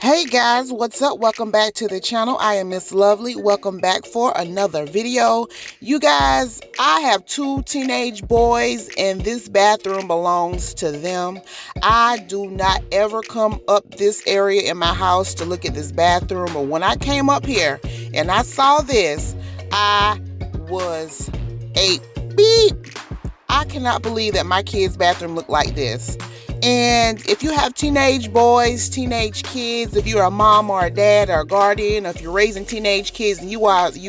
Hey guys, what's up? Welcome back to the channel. I am Miss Lovely. Welcome back for another video. You guys, I have two teenage boys and this bathroom belongs to them. I do not ever come up this area in my house to look at this bathroom, but when I came up here and I saw this, I was a beep. I cannot believe that my kid's bathroom looked like this. And if you have teenage boys, teenage kids, if you're a mom or a dad or a guardian, or if you're raising teenage kids, and you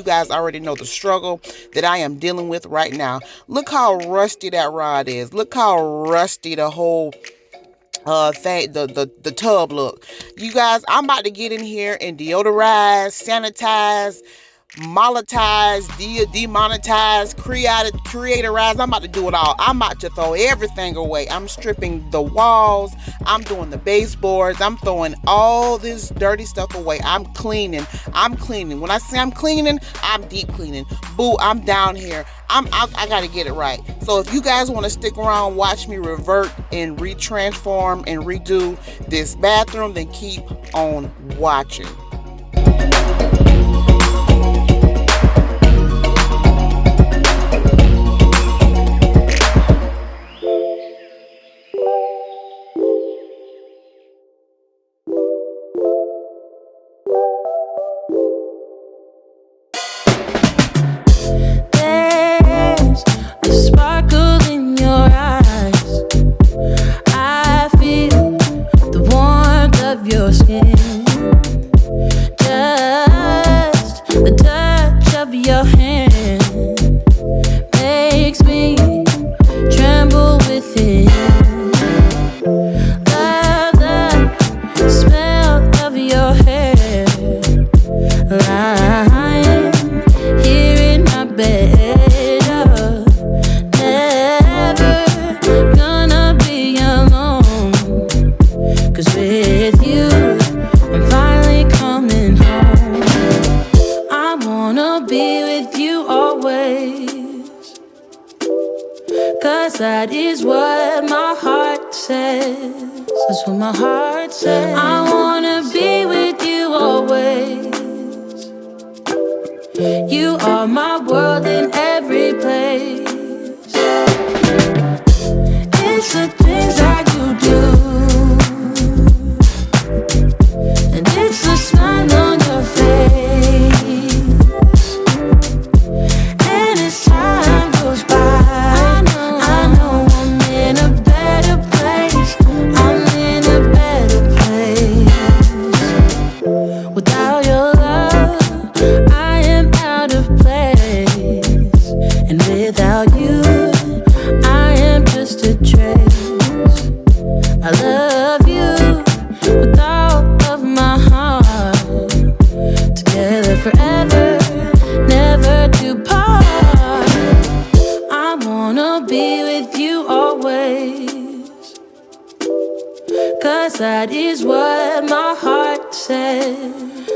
guys already know the struggle that I am dealing with right now. Look how rusty that rod is. Look how rusty the whole thing, the tub look. You guys, I'm about to get in here and deodorize, sanitize, monetize, demonetize, creatorize. I'm about to do it all. I'm about to throw everything away. I'm stripping the walls. I'm doing the baseboards. I'm throwing all this dirty stuff away. I'm cleaning. When I say I'm cleaning, I'm deep cleaning. Boo, I'm down here. I gotta get it right. So if you guys want to stick around, watch me revert and retransform and redo this bathroom, then keep on watching. Your skin, just the touch of your hand makes me tremble within. Love the smell of your hair, lying here in my bed. Never gonna be alone, 'cause with you I'm finally coming home. I wanna be with you always, 'cause that is what my heart says. That's what my heart says. I wanna be with you always. You are my world in every place. It's the things that you do, and it's the smile on your face. And as time goes by, I know I'm in a better place. I'm in a better place. Without your love, I am out of place. And without you, I am just a trace. I love you with all of my heart. Together forever, never to part. I wanna be with you always, 'cause that is what my heart says.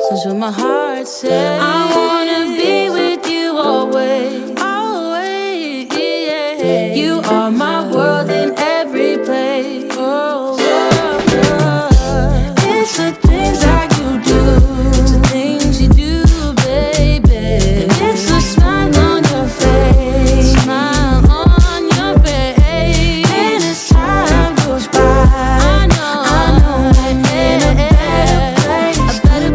That's what my heart says. I wanna be with you always. Always, yeah. You are my world in every place. Oh, it's the things that you do. It's the things you do, baby. And it's the smile on your face. Smile on your face. And as time goes by, I know I'm in a better place. I'm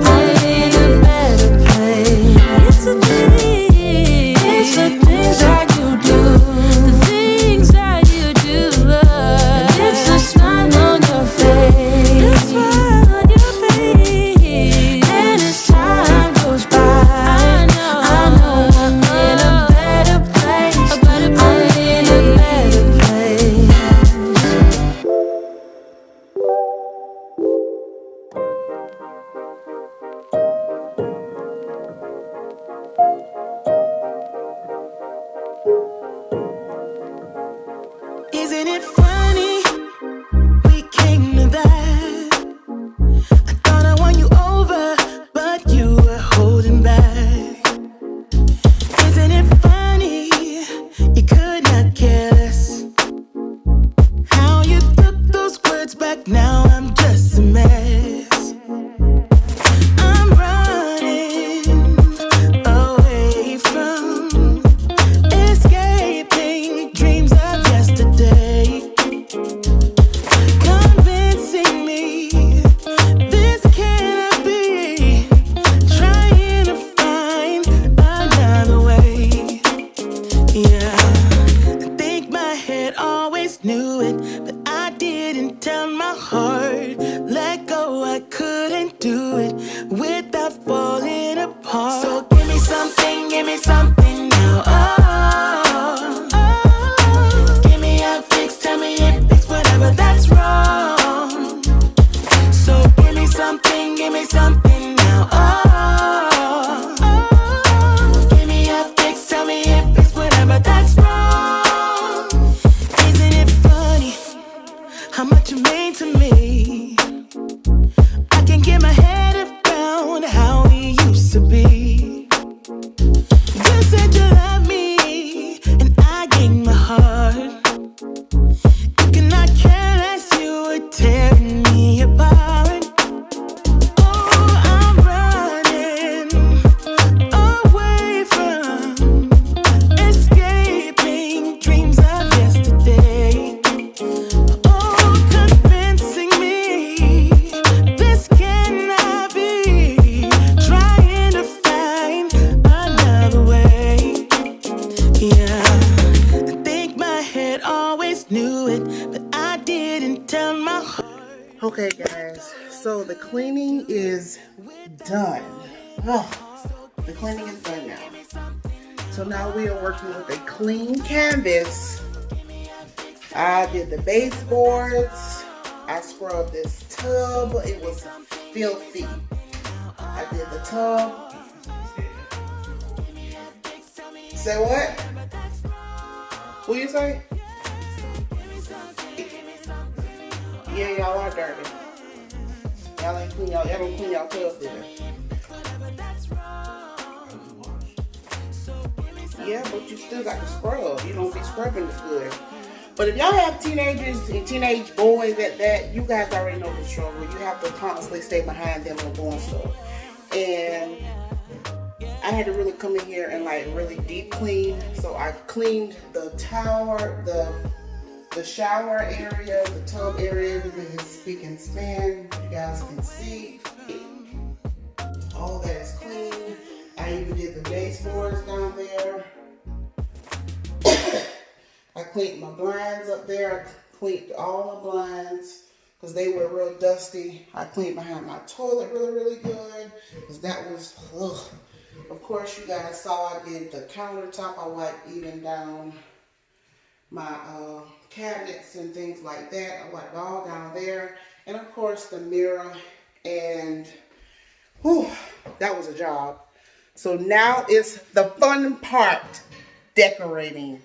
in a better place. It's the things that you do. The things that you do. And it's the smile on your face. The smile on your face. And as time goes by, I know I'm in a better place. I'm in a better place. Isn't it funny? We came to that. I thought I won you over, but you were holding back. Isn't it funny? You could not care less. How you took those words back, now I'm just a mess. something, give me something now. Oh, oh. Give me a fix, tell me if it's whatever that's wrong. So give me something now. Oh, oh. Give me a fix, tell me if it's whatever that's wrong. Isn't it funny how much you mean to me? I can get my head around how we used to be. You said you love me, and I gave my heart. You cannot care less, you were tearing me apart. Oh, I'm running away from escaping dreams of yesterday. Oh, convincing me this cannot be. Trying to find another way. Yeah, I think my head always knew it, but I didn't tell my heart. Okay guys, so the cleaning is done. Oh, the cleaning is done now. So now we are working with a clean canvas. I did the baseboards. I scrubbed this tub. It was filthy. I did the tub. Say what? What you say? Yeah, y'all are dirty. Y'all ain't clean y'all don't clean y'all tubs either. Yeah, but you still got to scrub. You don't be scrubbing as good. But if y'all have teenagers and teenage boys at that, you guys already know the struggle. You have to constantly stay behind them and doing stuff. And I had to really come in here and like really deep clean. So I cleaned the tower, the shower area, the tub area, everything is spick and span. You guys can see. All that is clean. I even did the baseboards down there. I cleaned my blinds up there. I cleaned all the blinds because they were real dusty. I cleaned behind my toilet really good because that was, ugh. Of course, you guys saw I did the countertop. I wiped even down my cabinets and things like that. I wiped all down there. And of course, the mirror. And whew, that was a job. So now it's the fun part, decorating.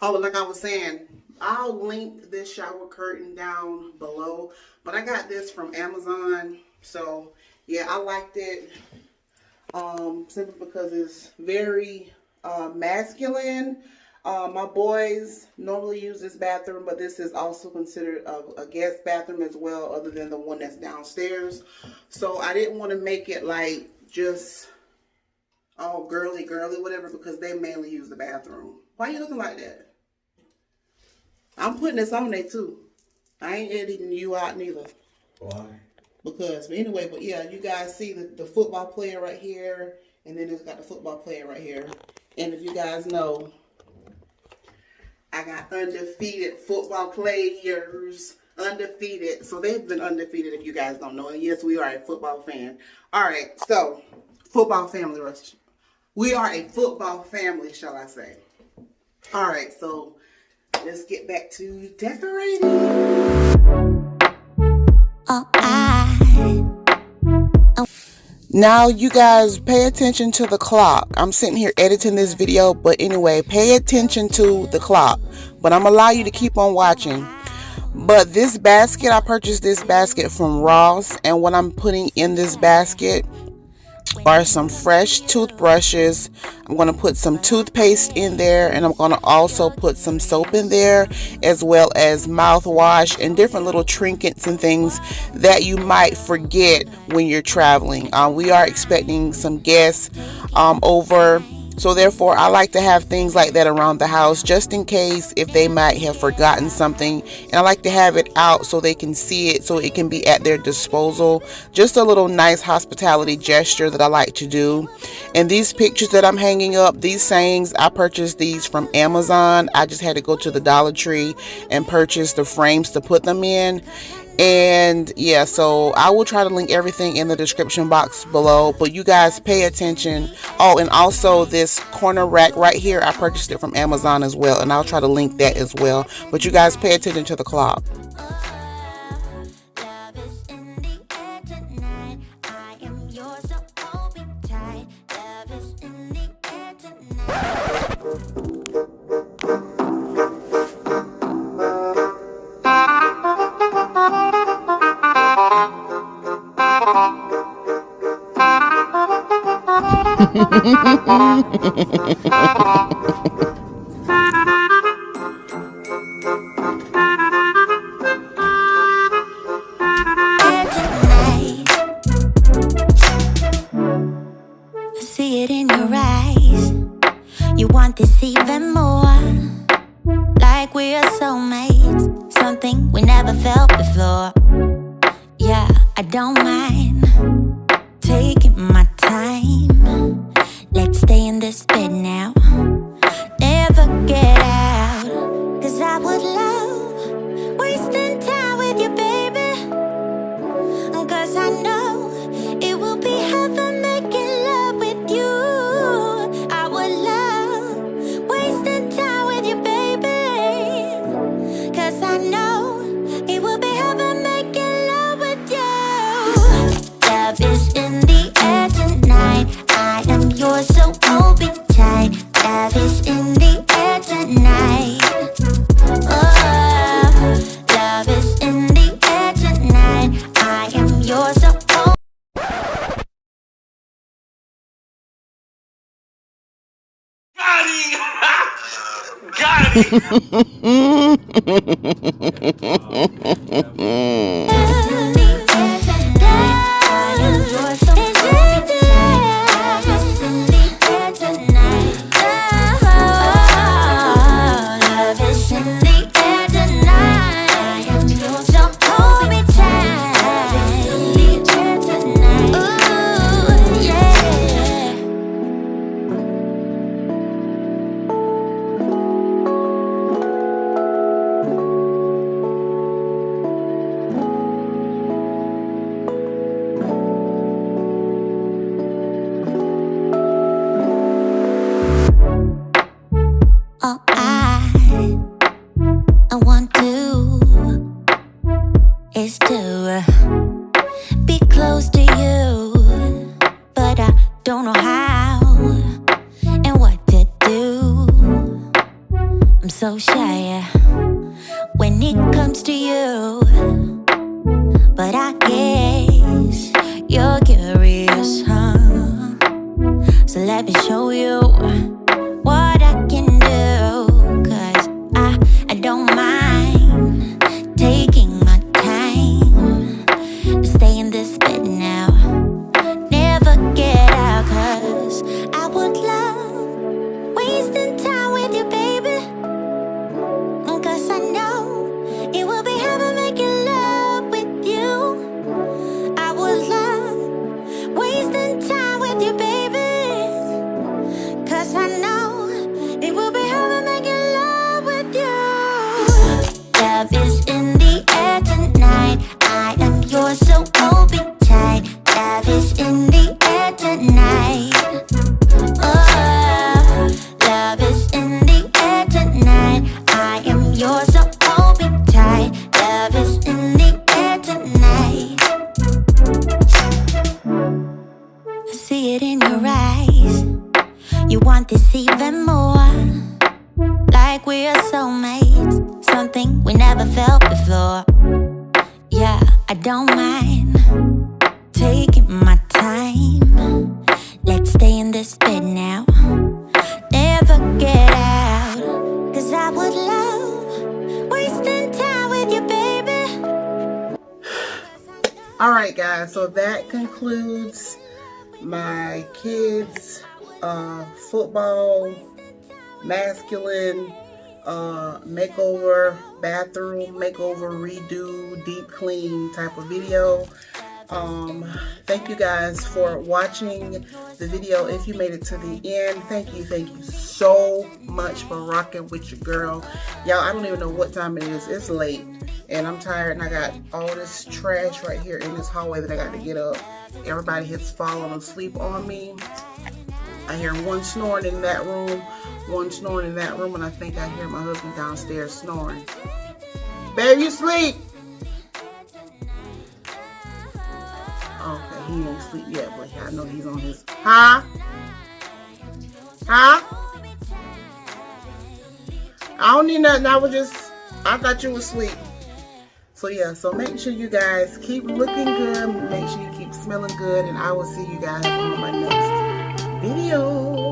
Oh, like I was saying, I'll link this shower curtain down below, but I got this from Amazon. So yeah, I liked it simply because it's very masculine. My boys normally use this bathroom, but this is also considered a guest bathroom as well, other than the one that's downstairs. So I didn't want to make it like just all girly whatever, because they mainly use the bathroom. Why are you looking like that? I'm putting this on there too. I ain't editing you out neither. Why? Because, but anyway, but yeah, you guys see the football player right here, and then it's got the football player right here. And if you guys know, I got undefeated football players, undefeated. So they've been undefeated if you guys don't know. And yes, we are a football fan. All right, so football family, we are a football family, shall I say. All right, so let's get back to decorating. Now you guys pay attention to the clock. I'm sitting here editing this video, but anyway, pay attention to the clock. But I'm gonna allow you to keep on watching. But this basket, I purchased this basket from Ross, and what I'm putting in this basket are some fresh toothbrushes. I'm going to put some toothpaste in there, and I'm going to also put some soap in there, as well as mouthwash and different little trinkets and things that you might forget when you're traveling. We are expecting some guests over So therefore, I like to have things like that around the house just in case if they might have forgotten something. And I like to have it out so they can see it, so it can be at their disposal. Just a little nice hospitality gesture that I like to do. And these pictures that I'm hanging up, these sayings, I purchased these from Amazon. I just had to go to the Dollar Tree and purchase the frames to put them in. And yeah, so I will try to link everything in the description box below, but you guys pay attention. Oh, and also this corner rack right here, I purchased it from Amazon as well, and I'll try to link that as well. But you guys pay attention to the clock. See it in your eyes. You want this even more. Like we're soulmates, something we never felt before. Yeah, I don't mind taking my time. Let's stay in this bed now, never get out. Cause I would love wasting time with you, baby. Cause I know it will be heaven making love with you. I would love wasting time with you, baby. Cause I know it will be heaven making love with you. Love is in the air tonight. I am yours, so hold me tight. Love is in the air tonight. Oh, love is in the air tonight. I am yours, so hold. Got it! All I want to is to be close to you, but I don't know how and what to do. I'm so shy when it comes to you, but I guess you're curious, huh? So let me show you what I can do. Cause I don't mind taking my time to stay in this bed now, never get out. Cause I would love wasting time with you, baby. Cause I know it will be heaven making love with you. I would love wasting time with you, baby. Cause I know it will be heaven making love with you. Love is in the air tonight. I am yours, so hold me tight. Love is in the air tonight. Oh, love is in the air tonight. I am yours, so hold me tight. Love is in the air tonight. I see it in your eyes. You want this even more. Like we're soulmates, something we never felt before. Yeah, I don't mind taking my time. Let's stay in this bed now, never get out. Cause I would love wasting time with you, baby. All right, guys, so that concludes my kids' football, masculine, makeover, bathroom makeover, redo, deep clean type of video. Thank you guys for watching the video. If you made it to the end, thank you so much for rocking with your girl. Y'all, I don't even know what time it is. It's late and I'm tired, and I got all this trash right here in this hallway that I got to get up. Everybody has fallen asleep on me. I hear one snoring in that room, one snoring in that room, and I think I hear my husband downstairs snoring. Babe, you sleep? Okay, he ain't sleep yet, but I know he's on his... Huh? Huh? I don't need nothing. I thought you was asleep. So yeah, so make sure you guys keep looking good. Make sure you keep smelling good. And I will see you guys on my next video.